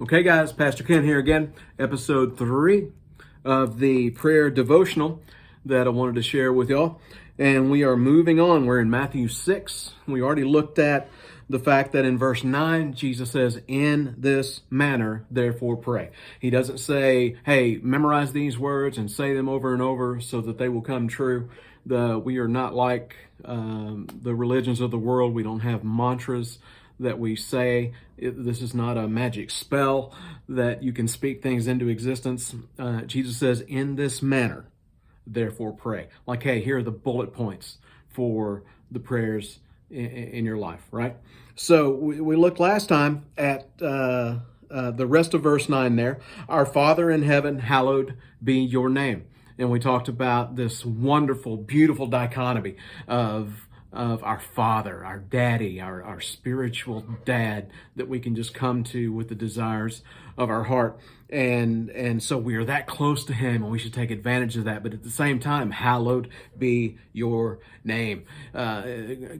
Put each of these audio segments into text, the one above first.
Okay, guys, Pastor Ken here again, episode 3 of the prayer devotional that I wanted to share with y'all. And we are moving on. We're in Matthew 6. We already looked at the fact that in verse 9, Jesus says, "In this manner, therefore pray." He doesn't say, hey, memorize these words and say them over and over so that they will come true. We are not like the religions of the world. We don't have mantras that we say. This is not a magic spell that you can speak things into existence. Jesus says, "In this manner, therefore pray." Like, hey, here are the bullet points for the prayers in your life, right? So we looked last time at the rest of verse 9 there. "Our Father in heaven, hallowed be your name." And we talked about this wonderful, beautiful dichotomy of our Father, our Daddy, our spiritual dad that we can just come to with the desires of our heart. And so we are that close to him, and we should take advantage of that. But at the same time, hallowed be your name.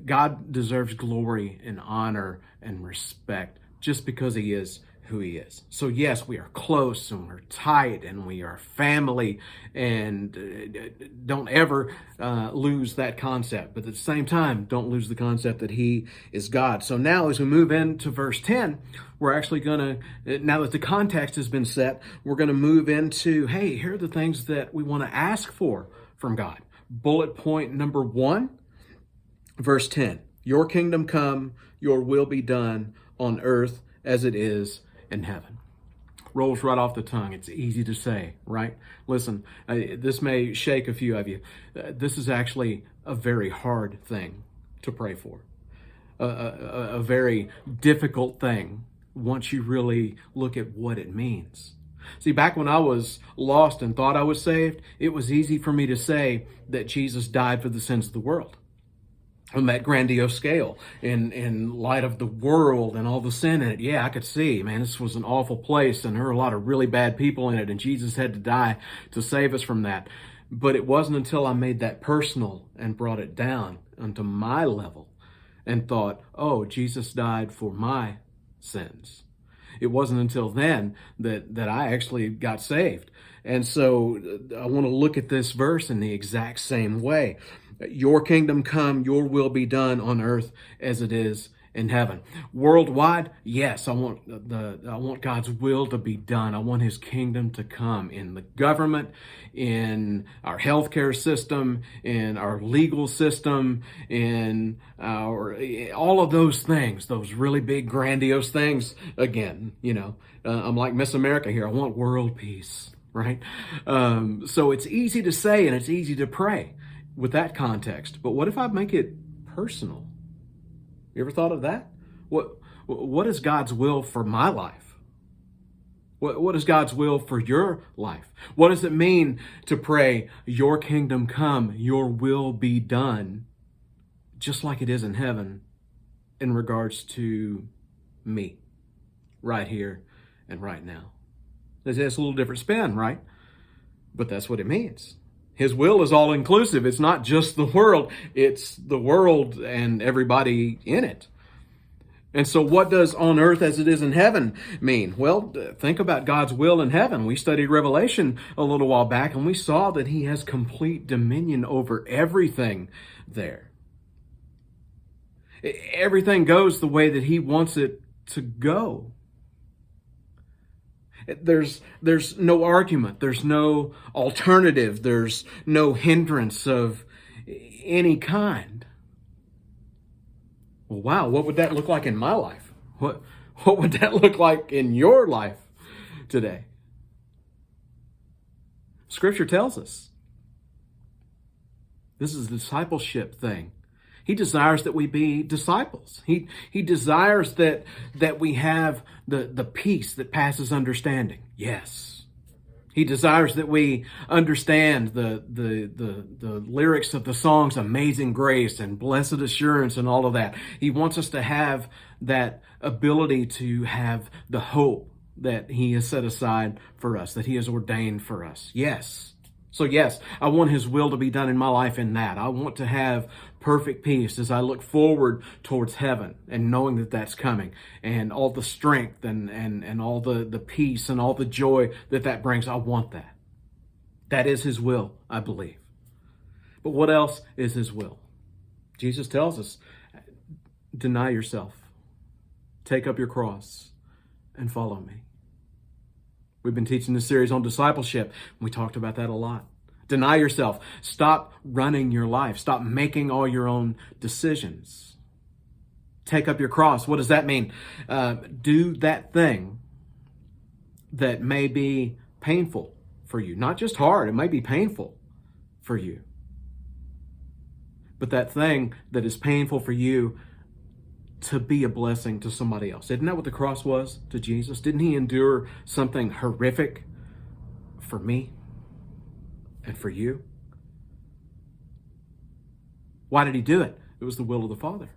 God deserves glory and honor and respect just because he is who he is. So yes, we are close and we're tight and we are family, and don't ever lose that concept. But at the same time, don't lose the concept that he is God. So now as we move into verse 10, we're actually going to, now that the context has been set, we're going to move into, hey, here are the things that we want to ask for from God. Bullet point number 1, verse 10, "Your kingdom come, your will be done on earth as it is in heaven." Rolls right off the tongue. It's easy to say, right? Listen, this may shake a few of you. This is actually a very hard thing to pray for. A very difficult thing once you really look at what it means. See, back when I was lost and thought I was saved, it was easy for me to say that Jesus died for the sins of the world. On that grandiose scale, in light of the world and all the sin in it. Yeah, I could see, man, this was an awful place and there were a lot of really bad people in it, and Jesus had to die to save us from that. But it wasn't until I made that personal and brought it down onto my level and thought, oh, Jesus died for my sins. It wasn't until then that I actually got saved. And so I want to look at this verse in the exact same way. Your kingdom come, your will be done on earth as it is in heaven. Worldwide, yes, I want God's will to be done. I want his kingdom to come in the government, in our healthcare system, in our legal system, in all of those things, those really big, grandiose things. Again, I'm like Miss America here. I want world peace, right? So it's easy to say and it's easy to pray with that context. But what if I make it personal? You ever thought of that? What is God's will for my life? What is God's will for your life? What does it mean to pray, "Your kingdom come, your will be done," just like it is in heaven, in regards to me, right here and right now? It's a little different spin, right? But that's what it means. His will is all inclusive. It's not just the world. It's the world and everybody in it. And so what does "on earth as it is in heaven" mean? Well, think about God's will in heaven. We studied Revelation a little while back, and we saw that he has complete dominion over everything there. Everything goes the way that he wants it to go. There's no argument. There's no alternative. There's no hindrance of any kind. Well, wow, what would that look like in my life? What would that look like in your life today? Scripture tells us this is a discipleship thing. He desires that we be disciples. He desires that we have the peace that passes understanding. Yes. He desires that we understand the lyrics of the songs Amazing Grace and Blessed Assurance and all of that. He wants us to have that ability to have the hope that he has set aside for us, that he has ordained for us. Yes. So yes, I want his will to be done in my life in that. I want to have perfect peace as I look forward towards heaven and knowing that that's coming, and all the strength and all the peace and all the joy that brings. I want that. That is his will, I believe. But what else is his will? Jesus tells us, deny yourself, take up your cross, and follow me. We've been teaching this series on discipleship. We talked about that a lot. Deny yourself. Stop running your life. Stop making all your own decisions. Take up your cross. What does that mean? Do that thing that may be painful for you. Not just hard, it might be painful for you. But that thing that is painful for you, to be a blessing to somebody else. Isn't that what the cross was to Jesus? Didn't he endure something horrific for me and for you? Why did he do it? It was the will of the Father.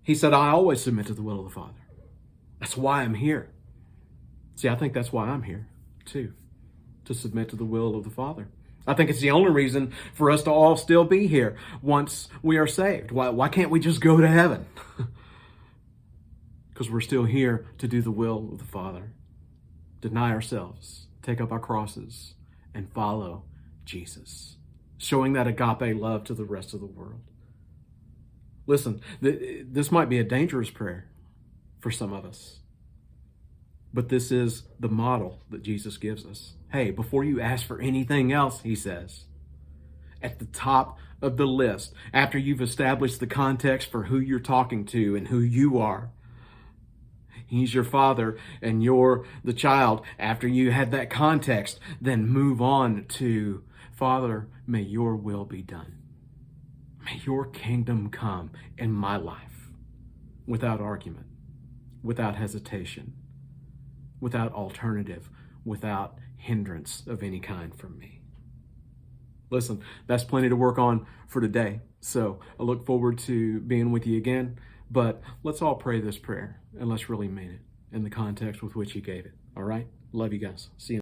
He said, I always submit to the will of the Father. That's why I'm here. See, I think that's why I'm here too, to submit to the will of the Father. I think it's the only reason for us to all still be here once we are saved. Why can't we just go to heaven? Because we're still here to do the will of the Father. Deny ourselves, take up our crosses, and follow Jesus, showing that agape love to the rest of the world. Listen, this might be a dangerous prayer for some of us, but this is the model that Jesus gives us. Hey, before you ask for anything else, he says, at the top of the list, after you've established the context for who you're talking to and who you are, he's your Father and you're the child. After you had that context, then move on to, Father, may your will be done. May your kingdom come in my life without argument, without hesitation, without alternative, without hindrance of any kind from me. Listen, that's plenty to work on for today. So I look forward to being with you again. But let's all pray this prayer and let's really mean it in the context with which he gave it. All right? Love you guys. See you.